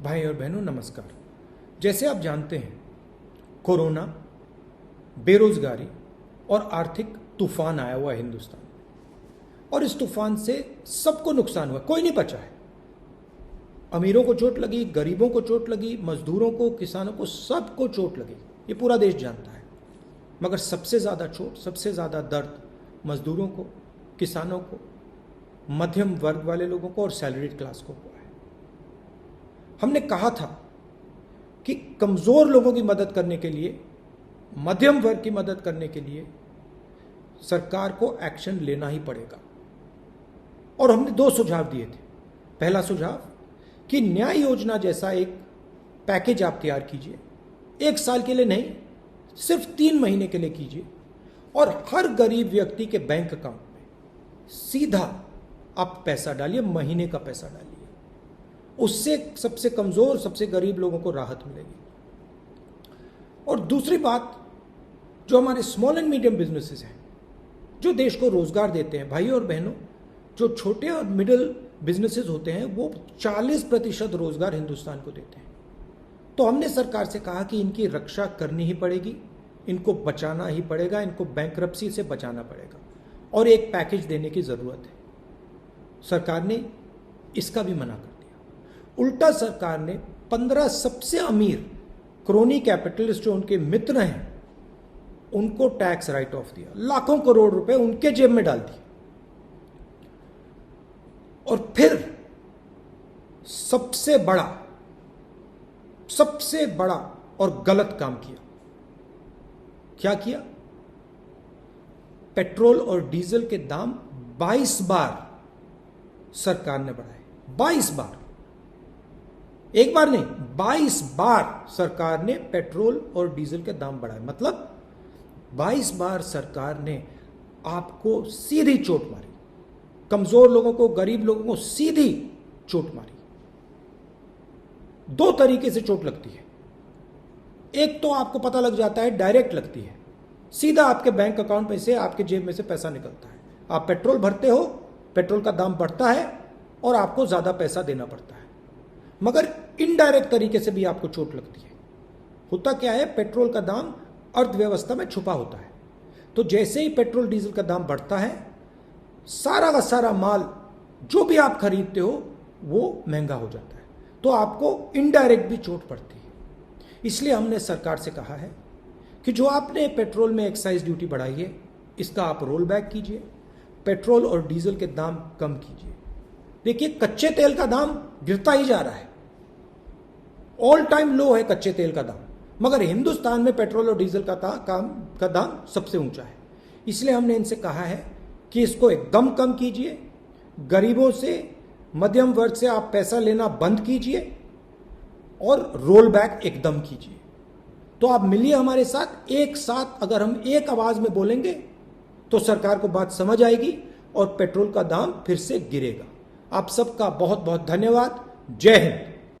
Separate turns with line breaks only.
भाई और बहनों नमस्कार। जैसे आप जानते हैं, कोरोना, बेरोजगारी और आर्थिक तूफान आया हुआ है हिंदुस्तान में, और इस तूफान से सबको नुकसान हुआ, कोई नहीं बचा है। अमीरों को चोट लगी, गरीबों को चोट लगी, मजदूरों को, किसानों को, सबको चोट लगी, ये पूरा देश जानता है। मगर सबसे ज़्यादा चोट, सबसे ज़्यादा दर्द मजदूरों को, किसानों को, मध्यम वर्ग वाले लोगों को और सैलरीड क्लास को हुआ है। हमने कहा था कि कमज़ोर लोगों की मदद करने के लिए, मध्यम वर्ग की मदद करने के लिए सरकार को एक्शन लेना ही पड़ेगा, और हमने 2 सुझाव दिए थे। पहला सुझाव कि न्याय योजना जैसा एक पैकेज आप तैयार कीजिए, 1 साल के लिए नहीं, सिर्फ 3 महीने के लिए कीजिए, और हर गरीब व्यक्ति के बैंक अकाउंट में सीधा आप पैसा डालिए, महीने का पैसा डालिए। उससे सबसे कमजोर, सबसे गरीब लोगों को राहत मिलेगी। और दूसरी बात, जो हमारे स्मॉल एंड मीडियम बिजनेसेस हैं, जो देश को रोजगार देते हैं, भाई और बहनों, जो छोटे और मिडिल बिजनेसेस होते हैं, वो 40% रोजगार हिंदुस्तान को देते हैं। तो हमने सरकार से कहा कि इनकी रक्षा करनी ही पड़ेगी, इनको बचाना ही पड़ेगा, इनको बैंकरप्सी से बचाना पड़ेगा, और एक पैकेज देने की जरूरत है। सरकार ने इसका भी मना कर दिया। उल्टा सरकार ने 15 सबसे अमीर क्रोनी कैपिटलिस्ट जो उनके मित्र हैं, उनको टैक्स राइट ऑफ दिया, लाखों करोड़ रुपए उनके जेब में डाल दिए। और फिर सबसे बड़ा और गलत काम किया। क्या किया? पेट्रोल और डीजल के दाम 22 बार सरकार ने बढ़ाए। 22 बार, एक बार नहीं, 22 बार सरकार ने पेट्रोल और डीजल के दाम बढ़ाए। मतलब 22 बार सरकार ने आपको सीधी चोट मारी, कमजोर लोगों को, गरीब लोगों को सीधी चोट मारी। 2 तरीके से चोट लगती है। एक तो आपको पता लग जाता है, डायरेक्ट लगती है, सीधा आपके बैंक अकाउंट में से, आपके जेब में से पैसा निकलता है। आप पेट्रोल भरते हो, पेट्रोल का दाम बढ़ता है और आपको ज्यादा पैसा देना पड़ता है। मगर इनडायरेक्ट तरीके से भी आपको चोट लगती है। होता क्या है, पेट्रोल का दाम अर्थव्यवस्था में छुपा होता है। तो जैसे ही पेट्रोल डीजल का दाम बढ़ता है, सारा का सारा माल जो भी आप खरीदते हो वो महंगा हो जाता है। तो आपको इनडायरेक्ट भी चोट पड़ती है। इसलिए हमने सरकार से कहा है कि जो आपने पेट्रोल में एक्साइज ड्यूटी बढ़ाई है, इसका आप रोल बैक कीजिए, पेट्रोल और डीजल के दाम कम कीजिए। देखिए, कच्चे तेल का दाम गिरता ही जा रहा है, ऑल टाइम लो है कच्चे तेल का दाम, मगर हिंदुस्तान में पेट्रोल और डीजल का दाम सबसे ऊंचा है। इसलिए हमने इनसे कहा है कि इसको एकदम कम कीजिए, गरीबों से, मध्यम वर्ग से आप पैसा लेना बंद कीजिए, और रोल बैक एकदम कीजिए। तो आप मिलिए हमारे साथ, एक साथ अगर हम एक आवाज में बोलेंगे तो सरकार को बात समझ आएगी और पेट्रोल का दाम फिर से गिरेगा। आप सबका बहुत बहुत धन्यवाद। जय हिंद।